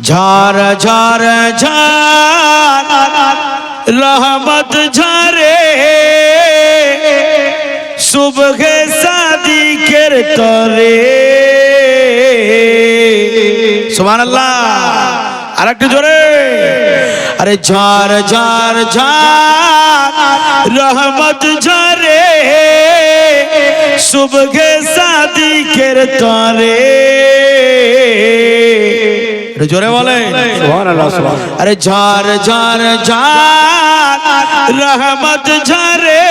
ঝার ঝার ঝার रहमत झरे सुबह शादी कर तरे सुभान अल्लाह আরেকটু জোরে अरे ঝার ঝার ঝার रहमत झरे सुबह शादी कर तरे जोरे बोले अरे झार झार झार रहमत झरे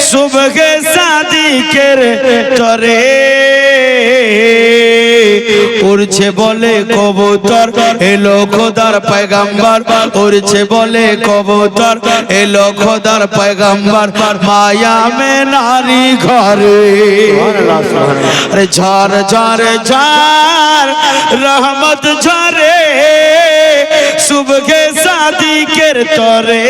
सुबह शादी कर तरे उड़ছে বলে কবুতর এলো খোদার পয়গম্বর উড়ছে বলে কবুতর এলো খোদার পয়গম্বর মায়া মে নারী ঘরে अरे झार झार झार रहमत झरे सुबह शादी कर तरे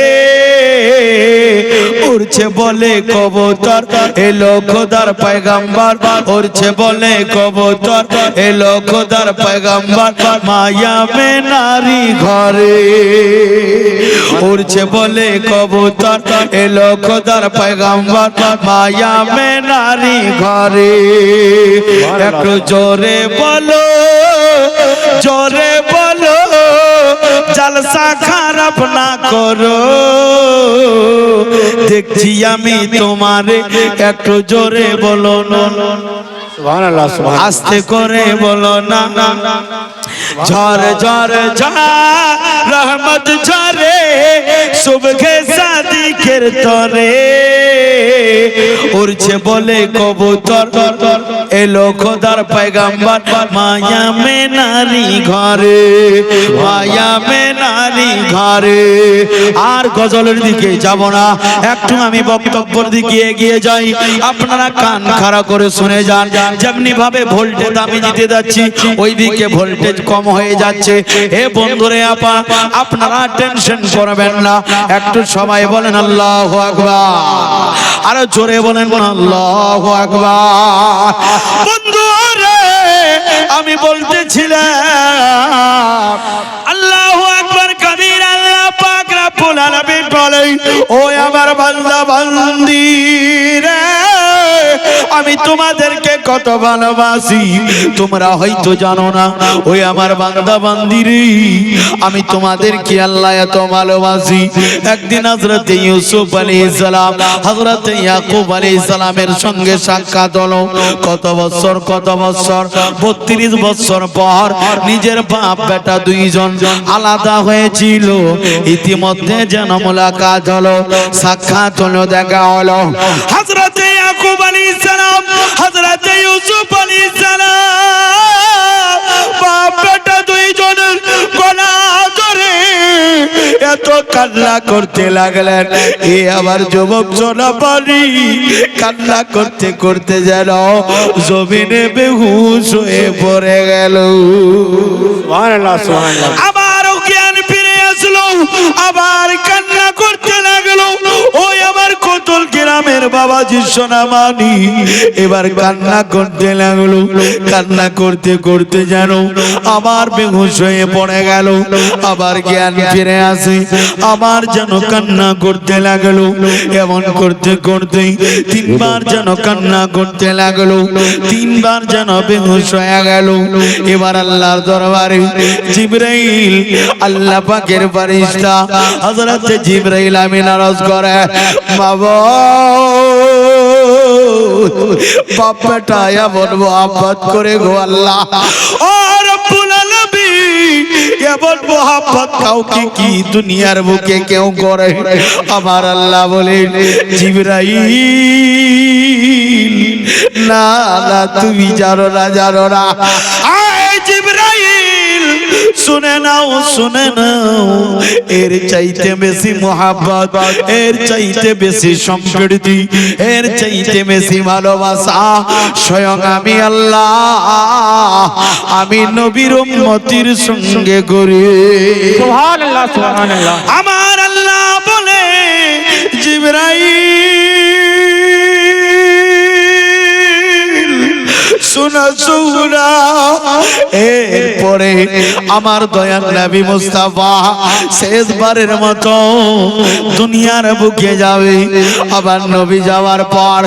उड़ছে বলে কবুতর এলো খোদার পয়গম্বর উড়ছে বলে কবুতর এলো খোদার পয়গম্বর মায়া মে নারী ঘরে উড়ছে বলে কবুতর এলো খোদার পয়গম্বর মায়া মে নারী ঘরে একটু জোরে বলো জলসা খারাপ না করো দেখছি আমি তোমারে একটু জোরে বলো না সুবহানাল্লাহ সুবহানাল্লাহ আস্তে করে বলো না ঝড় ঝড় ঝড় रहमत झरे सुबह शादी कर तरे उड़ছে বলে কবুতর এলো খোদার পয়গম্বর মায়া মে নারী ঘরে মায়া মে নারী ঘরে আর গজলের দিকে যাব না একটু আমি বক্তব্যের দিকে এগিয়ে যাই আপনারা কান খাড়া করে শুনে যান যেমনি ভাবে ভোল্টেজ আমি দিতে যাচ্ছি ওইদিকে ভোল্টেজ কম হয়ে যাচ্ছে হে বন্ধুরে আপা আপনারা টেনশন করবেন না একটু সবাই বলেন আল্লাহু আকবার আর জোরে বলেন আল্লাহু আকবার বন্ধুরে আমি বলতেছিলাম আল্লাহু আকবার কবীর আল্লাহ পাক রব্বুল আলামিন বলে ও আমার বান্দা বান্দি রে আমি তোমাদেরকে কত ভালোবাসি তোমরা হয়তো জানো না ওই আমার বান্দা বান্দিরে আমি তোমাদেরকে আল্লাহ এত ভালোবাসি একদিন হযরত ইউসুফ আলাইহিস সালাম হযরত ইয়াকুব আলাইহিস সালামের সঙ্গে সাক্ষাৎ হলো কত বছর 32 বছর পর নিজের বাপ বেটা দুইজন আলাদা হয়েছিল ইতিমধ্যে যেন মুলাকাত হলো সাক্ষাৎ হলো দেখা হলো হযরত ইয়াকুব আলাইহিস সালাম হযরত ইউসুফ আলাইহিস সালাম বাপ বেটা দুইজনের গলা ধরে এত কান্না করতে লাগলেন এ আবার যুবক জনপরি কান্না করতে করতে যেন জমিনে বেহুশ হয়ে পড়ে গেল সুবহানাল্লাহ সুবহানাল্লাহ আবার জ্ঞান ফিরে আসলো আবার কান্না করতে লাগলো ওই আমার কোতল গ্রামের বাবাজি সোনামানি এবার কান্না করতে লাগলো কান্না করতে করতে যেন আবার বেহুশ হয়ে পড়ে গেল আবার জ্ঞান ফিরে আসে আবার যেন কান্না করতে লাগলো এমন করতে করতে তিনবার যেন কান্না করতে লাগলো তিনবার যেন বেহুশ হয়ে গেল এবার আল্লাহর দরবারে জিবরাইল আল্লাহ পাকের ফেরেশতা হযরত জিবরাইল আমিন আরজ করে বাবা বাপ বেটা এমন মোহাব্বত করে গো আল্লাহ ও রব্বুল আলামিন এমন মোহাব্বত কাউকে কি দুনিয়ার বুকে কেউ করে আমার আল্লাহ বলেন জিবরাইল না না তুমি জানো না আয় জিবরাইল শুনে নাও এর চাইতে বেশি মোহাব্বত এর চাইতে বেশি সম্প্রীতি এর চাইতে বেশি ভালোবাসা স্বয়ং আমি আল্লাহ আমি নবীর উম্মতির সঙ্গে করি সুবহানাল্লাহ সুবহানাল্লাহ আমার আল্লাহ বলে জিবরাইল শুনো শুনো এরপরে আমার দয়াল নবী মুস্তাফা শেষবারের মতো দুনিয়ার বুকে যাবে আবার নবী যাওয়ার পর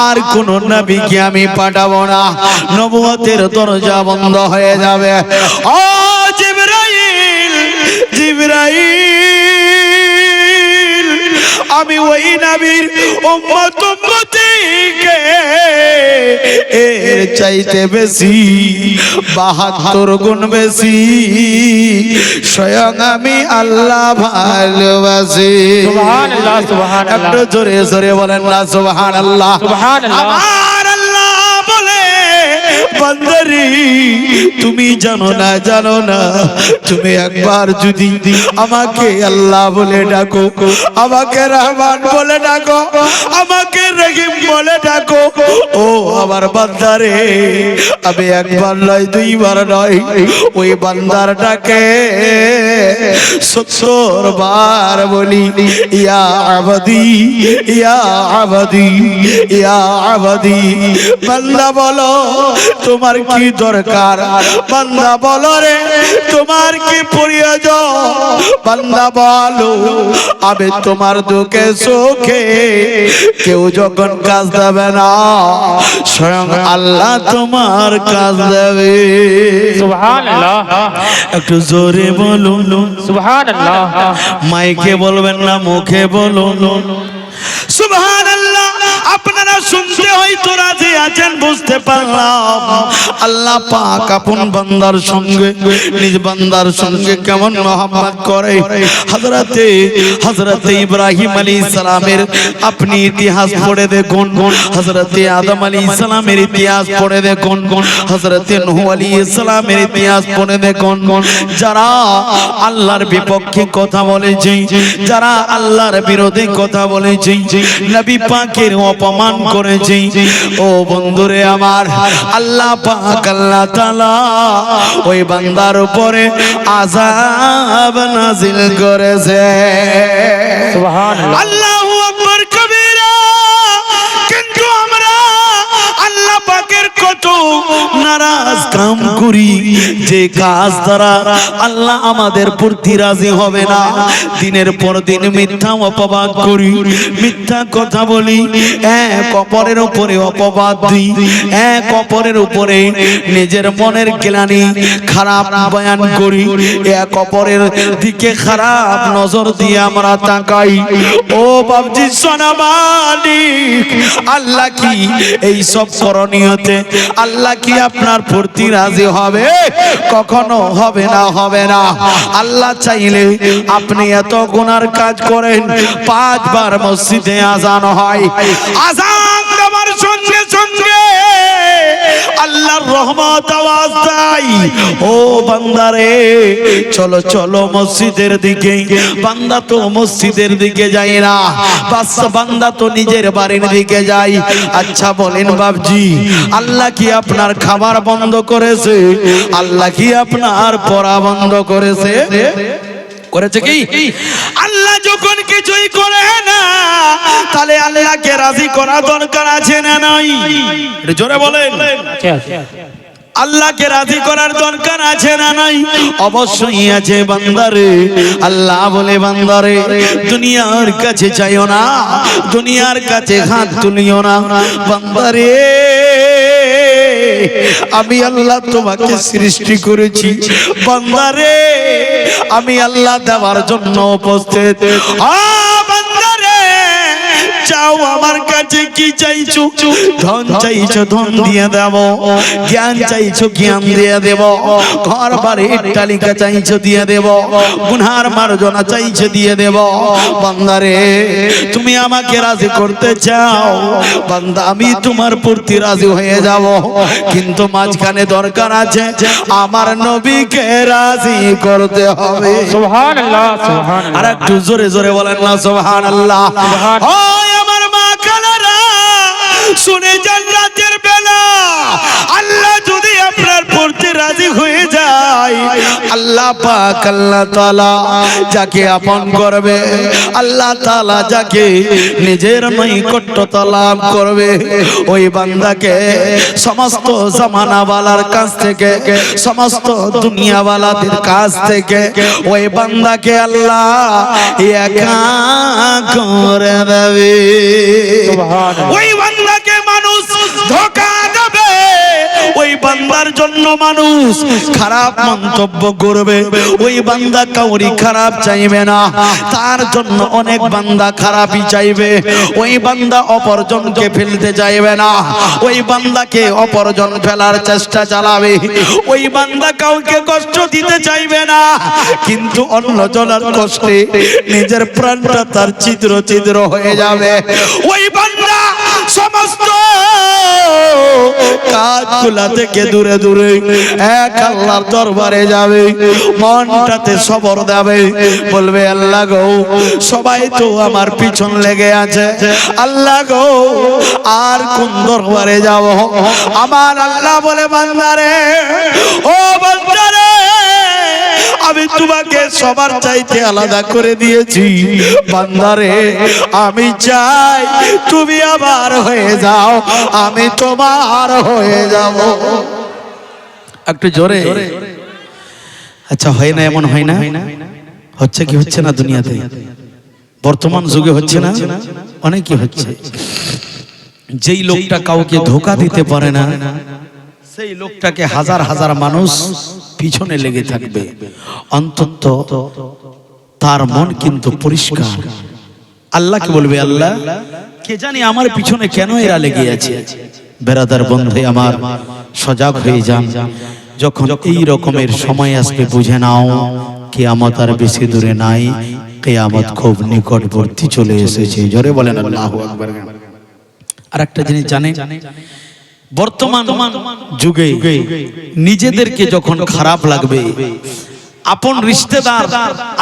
আর কোন নবীকে আমি পাঠাবো না নবুয়তের দরজা বন্ধ হয়ে যাবে ও জিবরাইল জিবরাইল আমি ওই নবীর উম্মত উম্মতিকে এর চাইতে বেশি 72 গুণ বেশি স্বয়ং আমি আল্লাহ ভালোবাসি সুবহানাল্লাহ সুবহানাল্লাহ একটু জোরে জোরে বলেন না সুবহানাল্লাহ সুবহানাল্লাহ আমার আল্লাহ বলে বান্দারে তুমি জানো না তুমি একবার যদি আমাকে আল্লাহ বলে ডাকো আমাকে রহমান বলে ডাকো আমাকে রহিম বলে ডাকো ও আমার বান্দারে আমি একবার নয় দুইবার নয় ওই বান্দার ডাকে 70 বার বলি ইয়া আবাদি ইয়া আবাদি ইয়া আবাদি বান্দা বলো তোমার কি দরকার বান্দা বলো রে তোমার কি প্রয়োজন বান্দা বলো আমি তোমার দুঃখে সুখে কেউ যখন কাজ দেবে না স্বয়ং আল্লাহ তোমার কাজ দেবে সুবহানাল্লাহ একটু জোরে বলুন সুবহানাল্লাহ মাইকে বলবেন না মুখে বলুন সুবহানাল্লাহ আপনারা শুনতে হয়তো রাজি আছেন বুঝতে পারলাম আল্লাহ পাক আপন বান্দার সঙ্গে নিজ বান্দার সঙ্গে কেমন মহব্বত করে হযরতে ইব্রাহিম আলাইহিস সালামের আপনি ইতিহাস পড়ে দেখুন হযরতে আদম আলাইহিস সালামের ইতিহাস পড়ে দেখুন হযরতে নূহ আলাইহিস সালামের ইতিহাস পড়ে দেখুন যারা আল্লাহর বিপক্ষে কথা বলেছে যারা আল্লাহর বিরোধে কথা বলেছে নবী পাকের অপমান করেছে ও বন্ধুরে আমার আল্লাহ পাক আল্লাহ তাআলা ওই বান্দার উপরে আযাব নাযিল করেছে সুবহানাল্লাহ আল্লাহু আকবার কবীরা কিন্তু আমরা আল্লাহ পাকের কত নারাজ কাম করি যে কাজ দ্বারা আল্লাহ আমাদের প্রতি রাজি হবে না দিনের পর দিন মিথ্যা অপবাদ করি মিথ্যা কথা বলি এক অপরের উপরে অপবাদ দিই এক অপরের উপরে নিজের মনের গ্লানি খারাপ বয়ান করি এক অপরের দিকে খারাপ নজর দিয়ে আমরা তাকাই ও বাবজি সোনা মালিক আল্লাহ কি এই সব করণীয়তে আল্লাহ কি আপনার প্রতি রাজি হবে কখনো হবে না আল্লাহ চাইলে আপনি এত গুনার কাজ করেন 5 বার মসজিদে আজান হয় আজান দেওয়ার সঙ্গে সঙ্গে আল্লাহর রহমত আওয়াজ দেয় ও বান্দারে চলো চলো মসজিদের দিকে বান্দা তো মসজিদের দিকে যায় না বাস বান্দা তো নিজের বাড়ির দিকে যায় আচ্ছা বলেন বাবজি আল্লাহ কি আপনার খাবার বন্ধ করেছে আল্লাহ কি আপনার পড়া বন্ধ করেছে করেছে কি আল্লাহ যখন কিছুই করে না তাহলে আল্লাহকে রাজি করা দরকার আছে না নাই জোরে বলেন আল্লাহকে রাজি করার দরকার আছে না নাই অবশ্যই আছে বান্দারে আল্লাহ বলে বান্দারে দুনিয়ার কাছে চাইও না দুনিয়ার কাছে হাত তুলিও না বান্দারে আমি আল্লাহ তোমাকে সৃষ্টি করেছি বান্দারে আমি আল্লাহ দেওয়ার জন্য উপস্থিত বান্দারে চাও আমার কাছে কি চাইছো ধন চাইছো ধন দিয়ে দেব জ্ঞান চাইছো জ্ঞান দিয়ে দেব ঘর বাড়ির তালিকা চাইছো দিয়ে দেব গুনার মার্জনা চাইছো দিয়ে দেব বান্দারে তুমি আমাকে রাজি করতে চাও বান্দা আমি তোমার প্রতি রাজি হয়ে যাব কিন্তু মাঝখানে দরকার আছে আমার নবীকে রাজি করতে হবে সুবহানাল্লাহ সুবহানাল্লাহ আর একটু জোরে জোরে বলেন না সুবহানাল্লাহ আমার মা খালারা শুনে যান রাতের বেলা আল্লাহ যদি আপনার প্রতি রাজি হয়ে যায় আল্লাহ পাক আল্লাহ তাআলা যাকে আপন করবে, আল্লাহ তাআলা যাকে নিজের নৈকট্যতা লাভ করবে, ওই বান্দাকে সমস্ত জামানাওয়ালার কাছ থেকে, সমস্ত দুনিয়াওয়ালাদের কাছ থেকে ওই বান্দাকে আল্লাহ একা করে দেবে। ওই বান্দাকে মানুষ ধোঁকা দেবে, ওই বান্দার জন্য মানুষ খারাপ মন্তব্য করবে, ওই বান্দা কাউরি খারাপ চাইবে না, তার জন্য অনেক বান্দা খারাপই চাইবে। ওই বান্দা অপরজনকে ফেলতে চাইবে না, ওই বান্দাকে অপরজন ফেলার চেষ্টা চালাবে। ওই বান্দা কাউকে কষ্ট দিতে চাইবে না, কিন্তু অন্য জনের কষ্টে নিজের প্রাণটা তার ছিদ্র ছিদ্র হয়ে যাবে। ওই বান্দা সমস্ত কাজগুলা থেকে দূরে দূরে এক আল্লাহর দরবারে যাবে, মনটাতে সবর দেবে, বলবে আল্লাহ গো সবাই তো আমার পিছন লেগে আছে, আল্লাহ গো আর কোন দরবারে যাব। আমার আল্লাহ বলে বান্দারে, ও বান্দারে আমি তোমাকে সবার চাইতে আলাদা করে দিয়েছি, বান্দারে আমি চাই তুমি আবার হয়ে যাও, আমি তোমার হয়ে যাব। একটু জোরে। আচ্ছা হয় না, এমন হয় না? হচ্ছে কি হচ্ছে না? দুনিয়াতে বর্তমান যুগে হচ্ছে না? অনেকই হচ্ছে। যেই লোকটা কাউকে ধোঁকা দিতে পারে না, সেই লোকটাকে হাজার হাজার মানুষ পিছনে লেগে থাকবে, অন্তত তার মন কিন্তু পরিষ্কার। আল্লাহকে বলবে আল্লাহ কে জানি আমার পিছনে কেন এরা লেগে আছে। বেরাদার বন্ধু আমার, সজাগ হয়ে যান। যখন এই রকমের সময় আসবে বুঝে নাও কিয়ামত আর বেশি দূরে নাই, কিয়ামত খুব নিকটবর্তী চলে এসেছে। জোরে বলেন আল্লাহু আকবার। আর একটা জিনিস জানেন, বর্তমান যুগে নিজেদেরকে যখন খারাপ লাগবে, আপন রিশতেদার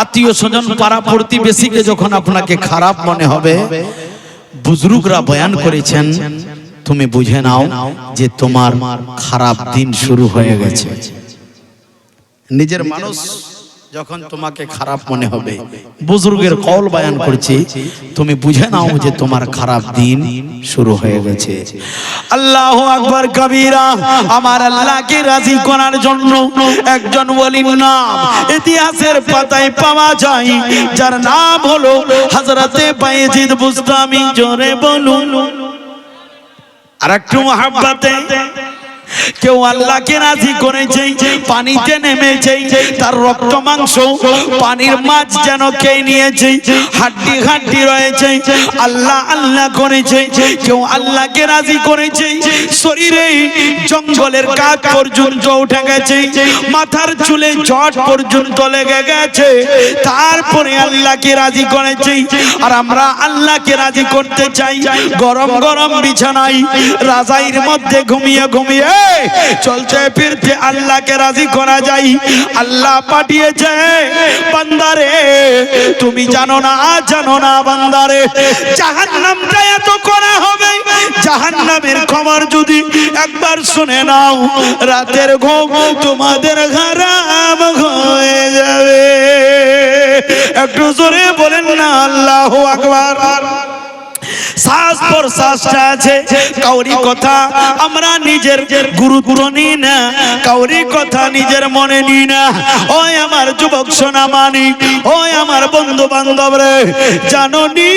আত্মীয় স্বজন পাড়া প্রতিবেশীকে যখন আপনাকে খারাপ মনে হবে, বুজুর্গরা বয়ান করেছেন তুমি বুঝে নাও যে তোমার খারাপ দিন শুরু হয়ে গেছে। নিজের মানুষ যখন তোমাকে খারাপ মনে হবে, বুজুর্গের কওল বয়ান করছি, তুমি বুঝে নাও যে তোমার খারাপ দিন শুরু হয়ে গেছে। আল্লাহু আকবার কবীরা। আমার আল্লাহকে রাজি করার জন্য একজন ওলির নাম ইতিহাসের পাতায় পাওয়া যায়, যার নাম হলো হযরতে বায়েজিদ বুস্তামি। জোরে বলুন আর একটু মহব্বতে। কেউ আল্লাহকে রাজি করেছে, পানিতে নেমেছে, তার রক্ত মাংস পানির মাছ যেন খেয়ে নিয়েছে, হাড্ডি হাড্ডি রয়েছে, আল্লাহ আল্লাহ করেছে। কেউ আল্লাহকে রাজি করেছে, শরীরে জঙ্গলের কাঠ পর্যন্ত উঠে গেছে, মাথার চুলে জট পর্যন্ত লেগে গেছে, তারপরে আল্লাহকে রাজি করেছে। আর আমরা আল্লাহকে রাজি করতে চাই গরম গরম বিছানায় রাজাইর মধ্যে ঘুমিয়ে ঘুমিয়ে চলতে ফিরতে আল্লাহকে রাজি করা যায়। আল্লাহ পাঠিয়েছে বান্দারে, তুমি জানো না বান্দারে, জাহান্নামটা এত করা হবে, জাহান্নামের খবর যদি একবার শুনে নাও, রাতের ঘুম তোমাদের হারাম হয়ে যাবে। একটু জোরে বলেন না আল্লাহু আকবার। শ্বাস প্রশ্বাসটা আছে, কাউরি কথা আমরা নিজের গুরুত্ব নিই না, কাউরি কথা নিজের মনে নিই না। ওই আমার যুবক সোনা মানি, ওই আমার বন্ধু বান্ধব রে, জানো নি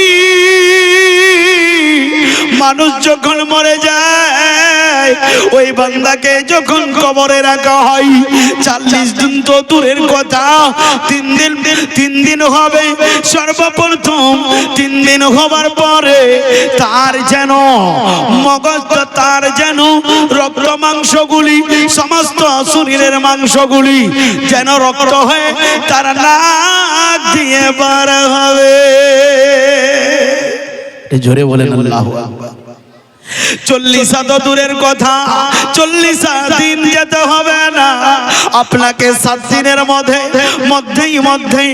মানুষ যখন মরে যায়, ওই বান্দাকে যখন কবরে রাখা হয়, 40 দিন তো দূরের কথা, 3 দিন হবে। সর্বপ্রথম 3 দিন হবার পরে তার যেন মগজ, তার যেন রক্ত মাংসগুলি, সমস্ত শরীরের মাংসগুলি যেন রক্ত হয়ে তার নাক দিয়ে বার হবে। জোরে বলেন আল্লাহু আকবার। 40 তো দূরের কথা, 40 দিন যেতে হবে না, আপনাকে 7 দিনের মধ্যেই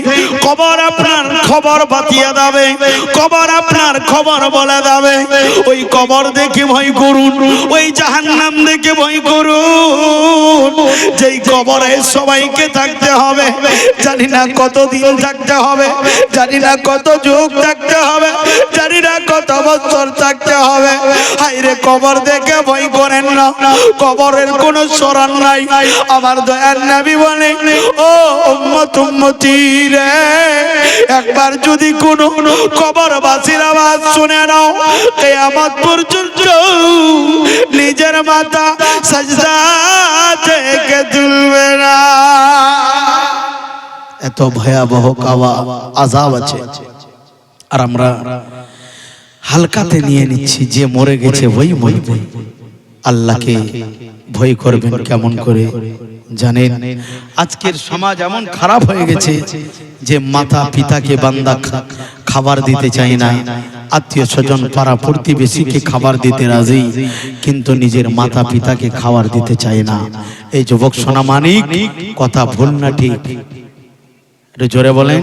কবর আপনার খবর বাতিয়ে দেবে, কবর আপনার খবর বলে দেবে। ওই কবর দেখে ভয় করুন, ওই জাহান্নাম দেখে ভয় করুন। যেই কবরে সবাইকে থাকতে হবে, জানি না কতদিন থাকতে হবে, জানি না কত যুগ থাকতে হবে, জানি না কত বছর থাকতে হবে। হায়রে কবর দেখে ভয় করেন না, কবরের কোনো শরণ নাই। আমার দয়ার নবী বলে, ও উম্মত উম্মতি রে, একবার যদি কোনো কবরবাসীর আওয়াজ শুনে নাও, কিয়ামত পর্যন্ত নিজের মাথা সাজদা থেকে তুলবে না। এত ভয়াবহ আযাব আছে, আর আমরা হালকাতে নিয়ে নিচ্ছি। যে মরে গেছে ওই মরবে। আল্লাহকে ভয় করবেন কেমন করে জানেন? আজকের সমাজ এমন খারাপ হয়ে গেছে যে মাতা পিতাকে বান্দা খাবার দিতে চায় না, আত্মীয় স্বজন পাড়া প্রতিবেশীকে খাবার দিতে রাজি, কিন্তু নিজের মাতা পিতাকে খাবার দিতে চায় না। এই যুবক সোনা মানিক, কথা ভুল না ঠিক? জোরে বলেন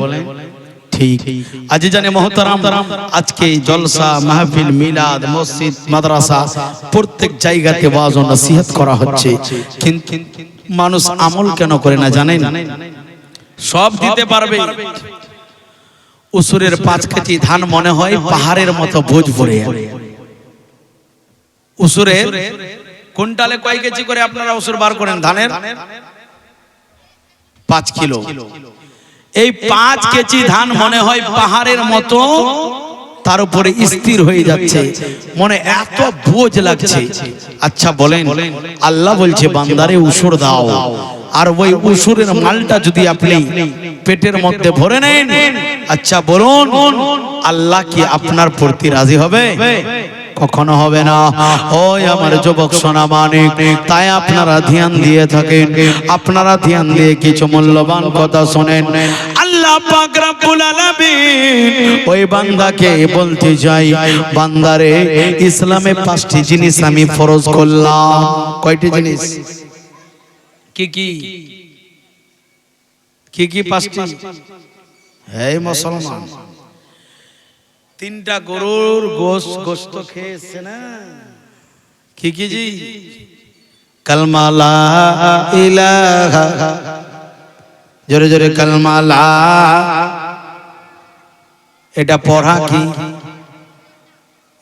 ঠিক। আজি জানে মোহতারাম, আজকে জলসা, মাহফিল, মিলাদ, মসজিদ, মাদ্রাসা প্রত্যেক জায়গাতে ওয়াজ ও নসিহত করা হচ্ছে, কিন্তু মানুষ আমল কেন করে না জানেন? সব দিতে পারবে, উসুরের 5 কেজি ধান মনে হয় পাহাড়ের মতো বোঝ পড়ে। উসুরের কুইন্টালে কয় কেজি করে আপনারা উসুর বার করেন ধানের? 5 কিলো। এই 5 কেজি ধান মনে হয় পাহাড়ের মতো, তার উপরে স্থির হয়ে যাচ্ছে, মনে এত বোঝ লাগছে। আচ্ছা বলেন, আল্লাহ বলছে বান্দারে উসুর দাও, আর ওই উসুরের মালটা যদি আপনি পেটের মধ্যে ভরে নেন, আচ্ছা বলুন আল্লাহ কি আপনার প্রতি রাজি হবে? কখনো হবে না। ওই আমার যুবক সোনা মানিক, তাই আপনারা ধ্যান দিয়ে থাকেন, আপনারা ধ্যান দিয়ে কিছু মূল্যবান কথা শোনেন। আল্লাহ পাক রব্বুল আলামিন ওই বান্দাকে বলতে যাই, বান্দারে ইসলামে 5টি জিনিস আমি ফরজ করলাম। কয়টি জিনিস? কি কি কি কি? 5টি। হে মুসলমান, 3টা গরুর গোশত খেয়েছে না? কি কি জি? কালমা লা ইলাহা, জোরে জোরে কালমা লা, এটা পড়া কি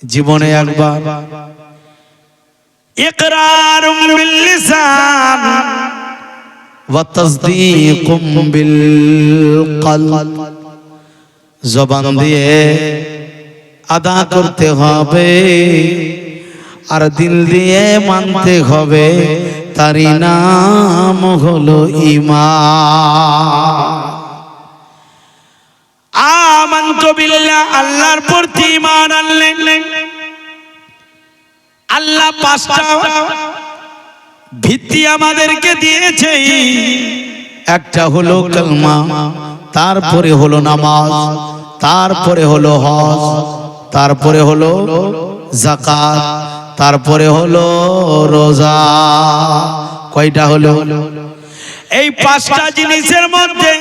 জীবনে একবার? ইকরারুম বিল লিসান ওয়া তাসদীকুম বিল কলব, জবান দিয়ে আদা করতে হবে আর দিল দিয়ে মানতে হবে, তারই নাম হলো ঈমান। আমানতু বিল্লাহ, আল্লাহর প্রতি ঈমান আনলেন। আল্লাহ 5টা ভিত্তি আমাদেরকে দিয়েছে। একটা হলো কালমা, তারপরে হলো নামাজ, তারপরে হলো হজ, তারপরে হলো যাকাত, তারপরে হলো রোজা। কয়টা হলো? এই 5টা জিনিসের মধ্যে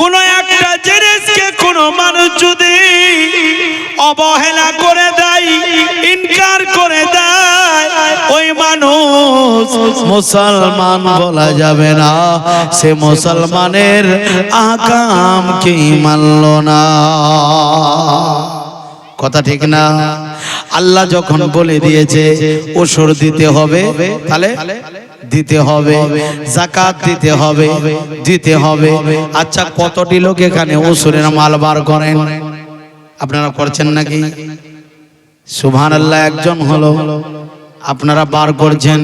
কোন একটা জিনিসকে কোন মানুষ যদি অবহেলা করে দেয়, ইনকার করে দেয়, ওই মানুষ মুসলমান বলা যাবে না, সে মুসলমানের আহকাম কি মানল না। কথা ঠিক না? আল্লাহ যখন বলে দিয়েছে ওসর দিতে হবে, তাহলে দিতে হবে, যাকাত দিতে হবে, দিতে হবে। আচ্ছা কতটি লোক এখানে ওসরের মাল বার করেন? আপনারা করছেন নাকি? সুবহানাল্লাহ, একজন হলো। আপনারা বার করছেন?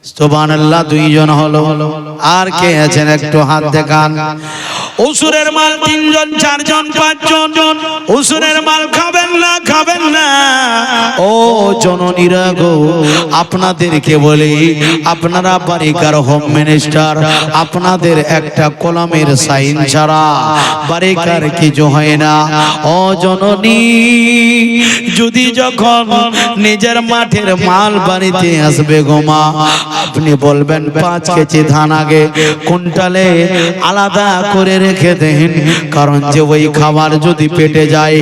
সুবহানাল্লাহ, 2 জন হলো। আর কে আছেন একটু হাত দেখান। উসুরের মাল 3 জন 4 জন 5 জন উসুরের মাল খাবেন না ও জননীরা গো আপনাদেরকে বলি আপনারা বাড়িকার হোম মিনিস্টার আপনাদের একটা কলমের সাইন ছাড়া বাড়িকার কিছু হয় না ও জননী যদি যখন নিজের মাঠের মাল বাড়িতে আসবে গো মা আপনি বলবেন 5 কেজি ধান আগে কুইন্টালে আলাদা করে রেখে দেন কারণ যে ওই খাবার যদি পেটে যায়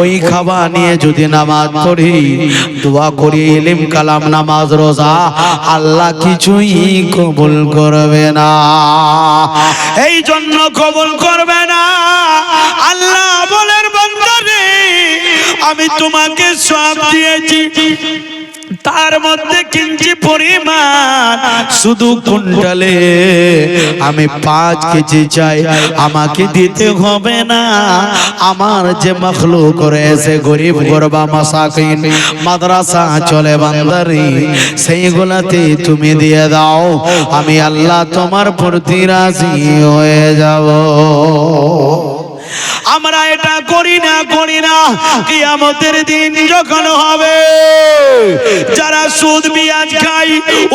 ওই খাবার নিয়ে যদি নামাজ পড়ি দোয়া করি ইলম কালাম নামাজ রোজা আল্লাহ কিছুই কবুল করবে না এই জন্য কবুল করবে না আল্লাহ বলেন বান্দারে আমি তোমাকে সব দিয়েছি তার মধ্যে কিঞ্চি পরিমাণ শুধু কুইন্টালে আমি 5 কেজি চাই আমাকে দিতে হবে না আমার যে মখলুক রয়েছে গরিব গরবা মাসাকিন মাদ্রাসা চলে বান্দারি সেইগুলাতে তুমি দিয়ে দাও আমি আল্লাহ তোমার প্রতি রাজি হয়ে যাব আমরা এটা করি না কিয়ামতের দিন যখন হবে যারা সুদ বিয়াজ খাই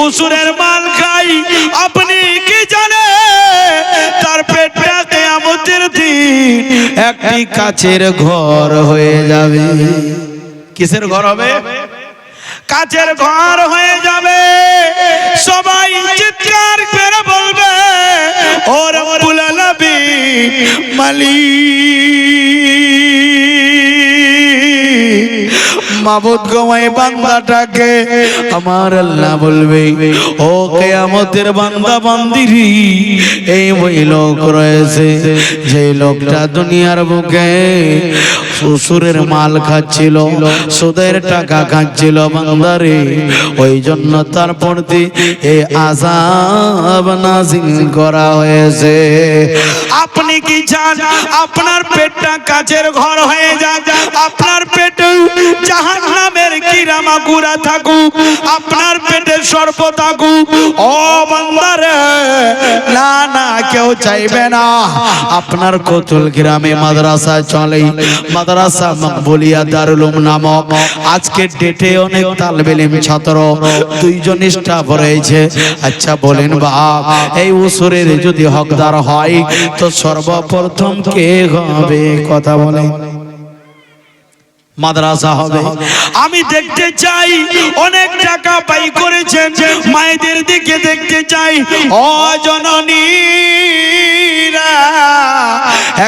উসুরের মাল খাই আপনি কি জানেন তার পেটটা কিয়ামতের দিন একটি কাচের ঘর হয়ে যাবে কিসের ঘর হবে কাচের ঘর হয়ে যাবে সবাই চিৎকার করে বলবে ও রব্বুল আলামিন মালিক মাবুদ গোমাই বান্দাটাকে আমার আল্লাহ বলবে ও কিয়ামতের বান্দা বান্দিরি এই ওই লোক রয়েছে যে লোকটা দুনিয়ার বুকে সুসুরের মাল খাচ্ছিল সুদের টাকা খাচ্ছিল বান্দারে ওই জন্য তার প্রতি এই আযাব নাযিল করা হয়েছে আপনি কি চান আপনার পেটটা কাচের ঘর হয়ে যাক আপনার পেটে জাহান্নামের কিরামাকুরা থাকুক আপনার পেটে সর্প থাকুক ও বান্দারে না কেউ চাইবে না আপনার কতুল গ্রামে মাদ্রাসা চলে মাদ্রাসা মকবুলিয়া দারুল উলুম নামক আজকের ডেটে অনেক তালেবে ইলম ছাত্র 2 জন স্টাফ রয়েছে আচ্ছা বলেন বাপ এই উসুরের যদি হকদার হয় তো সর্বপ্রথম কে হবে কথা বলেন মাদ্রাসা হবে আমি দেখতে চাই অনেক টাকা পাই করেছেন মায়েদের দিকে দেখতে চাই ও জননী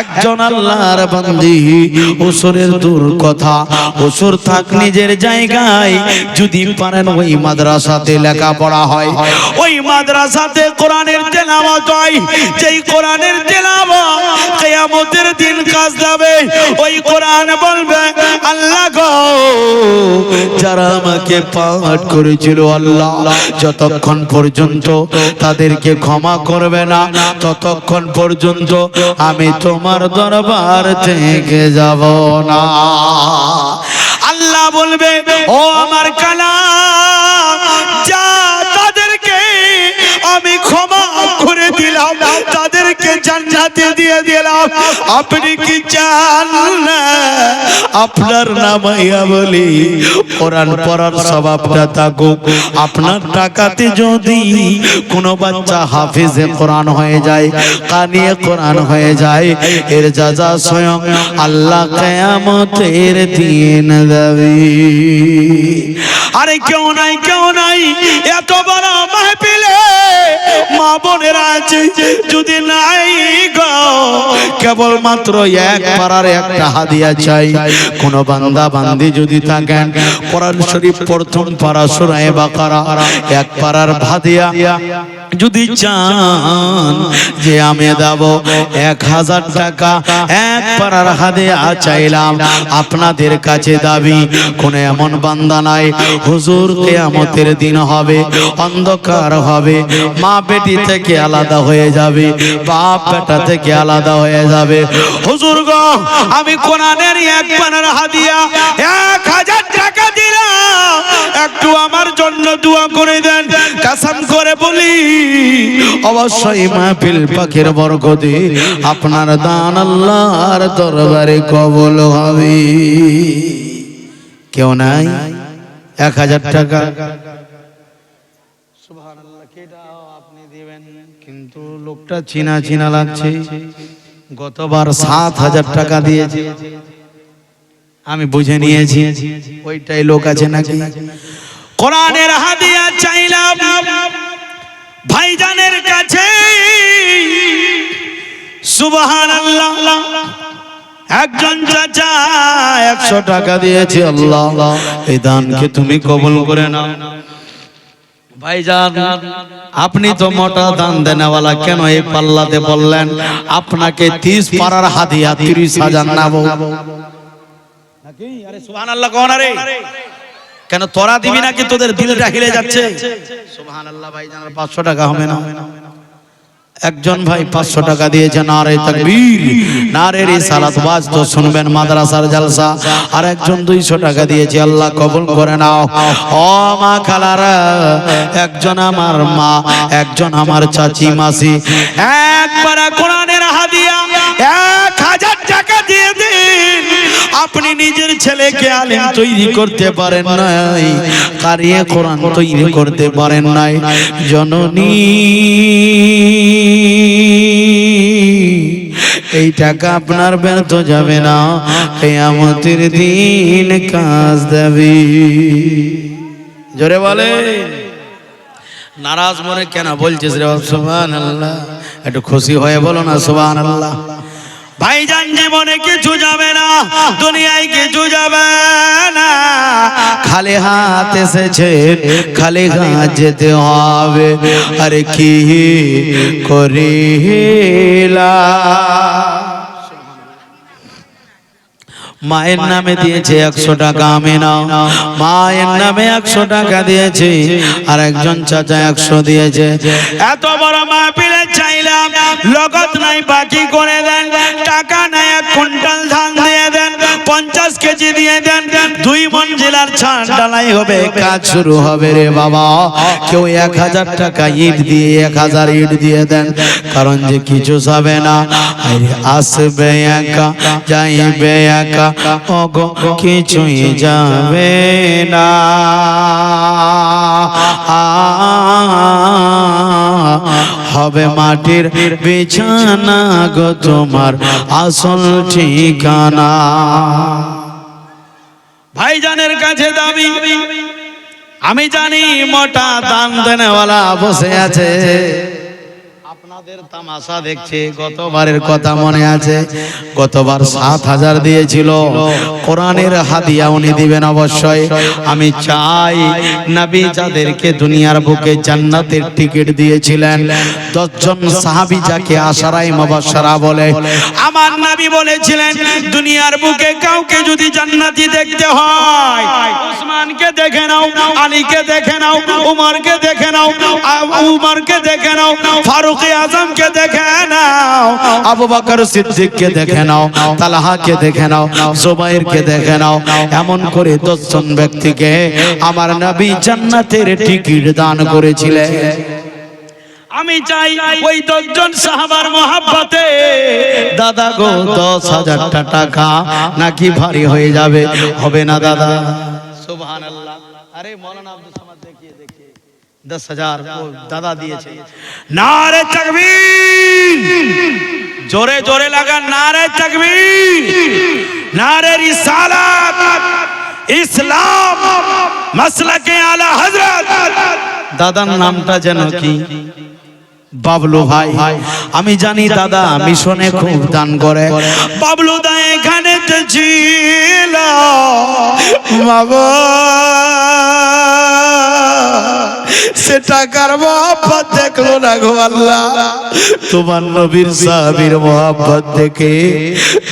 একজন আল্লাহর বান্দি উসুরের দূর কথা উসুর থাক নিজের জায়গায় যদি পারেন ওই মাদ্রাসাতে লেখাপড়া হয় ওই মাদ্রাসাতে কোরআনের তেলাওয়াত হয় যেই কোরআনের তেলাওয়াত কিয়ামতের দিন কাজ দেবে ওই কোরআন বলবে আল্লাহ গো যারা আমাকে পাঠ করেছিল আল্লাহ যতক্ষণ পর্যন্ত তাদেরকে ক্ষমা করবে না ততক্ষণ পর্যন্ত আমি তোমার দরবার থেকে যাব না আল্লাহ বলবে ও আমার কালাম যা তাদেরকে আমি ক্ষমা করে দিলাম তাদেরকে জান্নাতে দিয়ে দিলাম আপনি কি চান না আপনার নামাইয়া বলি কোরআন পড়ার স্বভাবটা থাকুক আপনার টাকাতে যদি কোনো বাচ্চা হাফিজে কোরআন হয়ে যায় কানিয়ে কোরআন হয়ে যায় এর যাজা স্বয়ং আল্লাহ কিয়ামতের দিন দেবে আরে কেউ নাই এত বড় মাহফিলে মা বোনেরা আছে যদি নাই গো কেবলমাত্র এক পারার একটা হাদিয়া চাই কোন বান্দা বান্দি যদি থাকেন কোরআন শরীফ প্রথম পারা সূরা বাকারা এক পারার হাদিয়া যদি চান যে আমি দেব 1000 টাকা এক পারার হাদিয়া চাইলাম আপনাদের কাছে দাবি কোন এমন বান্দা নাই হুজুর কিয়ামতের দিন হবে অন্ধকার হবে মা বেটি থেকে আলাদা হয়ে যাবে বাপ বেটা থেকে আলাদা হয়ে যাবে। হুজুর গো, আমি কোরআনের এক পানার হাদিয়া 1000 টাকা দিলাম, একটু আমার জন্য দোয়া করে দেন। কসম করে বলি, অবশ্যই মাহফিল পাকের বরকতে আপনার দান আল্লাহর দরবারে কবুল হবে। কেউ নাই 1000 টাকা? সুবহানাল্লাহ, কেটাও আপনি দিবেন, কিন্তু লোকটা চিনা চিনা লাগছে। গতবার 7000 টাকা দিয়েছে, আমি বুঝে নিয়েছি ওইটাই লোক আছে নাকি। কোরআনের হাদিয়া চাইলাম ভাইজানের কাছে। সুবহানাল্লাহ, একজন চাচা 100 টাকা দিয়েছে। আল্লাহ, এই দানকে তুমি কবুল করে নাও। ভাইজান, আপনি তো মোটা দান দেনেওয়ালা, কেন এই পাল্লাতে বললেন আপনাকে 30 পারার হাদিয়া 30,000 নেব নাকি? আরে সুবহানাল্লাহ কোন রে, কেন তোরা দিবি নাকি? তোদের দিলটা হিলে যাচ্ছে। সুবহানাল্লাহ, ভাইজান 500 টাকা হবে না? একজন ভাই 500 টাকা দিয়েছে। নারে তাকবীর, নারে রিসালাত ওয়াজ তো শুনবেন মাদ্রাসার জলসা। আর একজন 200 টাকা দিয়েছে। আল্লাহ কবুল করে নাও। ও মা খালারা, একজন আমার মা, একজন আমার চাচি মাসি, একবার কোরআনের হাদিয়া 1000 টাকা দিয়ে দিন। আপনি নিজের ছেলেকে আলেম তৈরি করতে পারেন নাই, কারিয়ে কোরআন তৈরি করতে পারেন নাই। জননী, এই টাকা আপনার ব্যর্থ যাবে না, কিয়ামতের দিন কাজ দেবে। জোরে বলে, নারাজ মনে কেন বলছিস রে? সুবহানাল্লাহ, একটু খুশি হয়ে বলো না সুবহানাল্লাহ। ভাইজান, জীবনে কিছু যাবে না, দুনিয়ায় কিছু যাবে না। খালি হাত এসেছে, খালি হাত যেতে হবে। আরে কি করিলা, মায়ের নামে দিয়েছে 100 টাকা, আমি নাও। মায়ের নামে 100 টাকা দিয়েছে, আর একজন চাচা 100 দিয়েছে। এত বড় মাহফিলে চাইলাম, লগত নাই বাকি করে দেন, টাকা নাই 1 কুইন্টাল ধান দিয়ে দেন, 50 কেজি দিয়ে দেন, 2 মঞ্জিলার ছাদ ঢালাই হবে, কাজ শুরু হবে রে বাবা। কেউ 1000 টাকা ইট দিয়ে 1000 ইট দিয়ে দেন, কারণ যে কিছু যাবে না। আসবে একা, যাইবে একা, ওগো কিছুই যাবে না। হবে মাটির বিছানা গো তোমার আসল ঠিকানা। ভাইজানের কাছে দাবি, আমি জানি মোটা দান দেনেওয়ালা বসে আছে, আপনাদের তামাশা দেখছে। গতবারের কথা মনে আছে, গতবার 7000 দিয়েছিল। কোরআনের হাদিয়া উনি দিবেন অবশ্যই। আমি চাই নবী যাদেরকে দুনিয়ার বুকে জান্নাতের টিকিট দিয়েছিলেন, 10 জন সাহাবী যাকে আশারায়ে মুবাশশারা বলে, আমার নবী বলেছিলেন দুনিয়ার বুকে কাউকে যদি জান্নাতি দেখতে হয়, উসমানকে দেখে নাও, আলীকে দেখে নাও, উমরকে দেখে নাও, উমরকে দেখে নাও, ফারুক আজমকে দেখে নাও, আবু বকর সিদ্দিককে দেখে নাও, তালহাকে দেখে নাও, জুবাইরকে দেখে নাও। এমন করে 10 জন ব্যক্তিকে আমার নবী জান্নাতের টিকিট দান করেছিলেন। আমি চাই ওই 10 জন সাহাবার মহব্বতে দাদা গো 10,000 টাকা নাকি ভারী হয়ে যাবে? হবে না দাদা? সুবহানাল্লাহ। আরে মৌলানা আব্দুল সামাদ দেখিয়ে 10,000 দাদা দিয়েছে। নারে তাকবীর, জোরে জোরে লাগা নারে তাকবীর, নারে রিসালাত, ইসলাম, মাসলাকে আলা হযরত। দাদার নামটা যেন কি? বাবলু ভাই। আমি জানি দাদা মিশনে খুব দান করে। বাবলু দা এখানে তো ছিল বাবা, সে টাকার মোহাব্বত দেখলো না গো আল্লাহ, তোমার নবীর সাহাবীর মোহাব্বত দেখে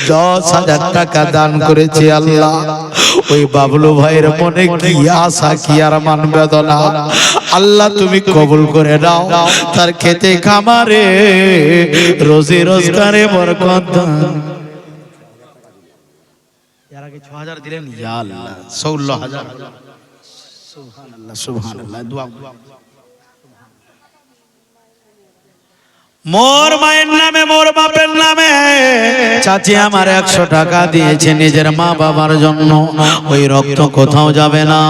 10,000 টাকা দান করেছে আল্লাহ। ওই বাবলু ভাইয়ের মনে কি আশা কি আর মান বেদনা আল্লাহ তুমি কবুল করে নাও তার খেতে খামারে রোজি রোজগারে বরকত দান এর আগে 6000 দিলেন ইয়া আল্লাহ 16000 সুবহানাল্লাহ সুবহানাল্লাহ দোয়া মোর মায়ের নামে মোর বাপের নামে চাচি আমার 100 টাকা দিয়েছে নিজের মা বাবার জন্য ওই রক্ত কোথাও যাবে না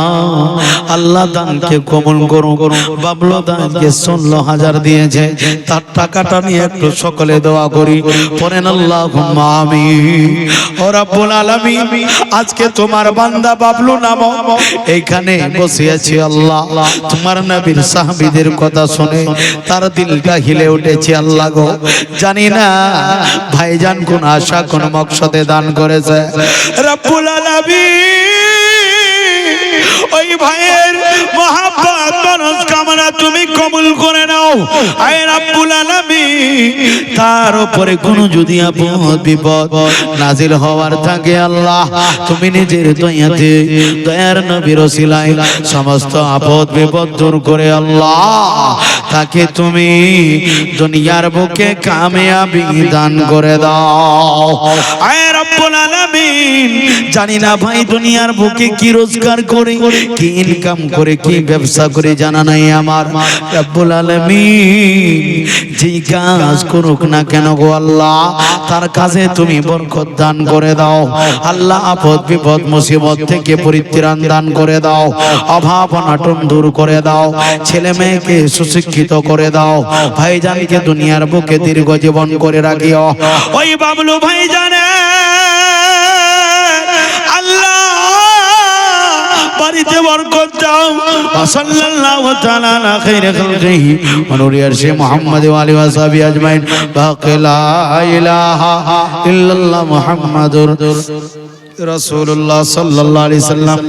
আল্লাহ দানকে কবুল করুন বাবলু দানকে 16000 দিয়েছে তার টাকাটা নিয়ে একটু সকলে দোয়া করি পড়েন আল্লাহুম্মা আমিন ও রব্বুল আলামিন আজকে তোমার বান্দা বাবলু নামো এইখানে বসে আছি আল্লাহ তোমার নবীর সাহাবীদের কথা শুনে তার দিলটা হিলে উঠেছে আল্লাহ গো জানি না ভাইজান কোন আশা কোন মকসদে দান করেছে রব্বুল আলামিন ওই ভাইয়ের মহব্বত মনস্কামনা তুমি কবুল করে নাও আয় রব্বুল আলামিন তার উপরে কোন যদি আপদ বিপদ নাজিল হওয়ার থাকে আল্লাহ তুমি নিজের দয়াতে দয়ার নবীর ওসিলায় সমস্ত আপদ বিপদ দূর করে আল্লাহ তাকে তুমি দুনিয়ার বুকে কামিয়াবি দান করে দাও আয় রব্বুল আলামিন জানি না ভাই দুনিয়ার বুকে কি রোজগার করে কি ইনকাম করে কি ব্যবসা করে জানা নাই আমার রব্বুল আলামিন যেই কাজ করুক না কেন গো আল্লাহ তার কাজে তুমি বরকত দান করে দাও আল্লাহ আপদ বিপদ মুসিবত থেকে পরিত্রাণ দান করে দাও অভাব অনটন দূর করে দাও ছেলে মেয়েকে সুশিক্ষিত করে দাও ভাইজানকে দুনিয়ার বুকে দীর্ঘ জীবন করে রাখিও ওই বাবলু ভাইজানে আল্লাহ বাড়িতে বরকত দাও সাল্লাল্লাহু তাআলা আলা খাইরি খালকিহি ওয়া নূরি আরশি মুহাম্মদ ওয়া আলিহি ওয়া সাহবিহি আজমাইন বাকি লা ইলাহা ইল্লাল্লাহ মুহাম্মাদুর রাসূলুল্লাহ সাল্লাল্লাহু আলাইহি সাল্লাম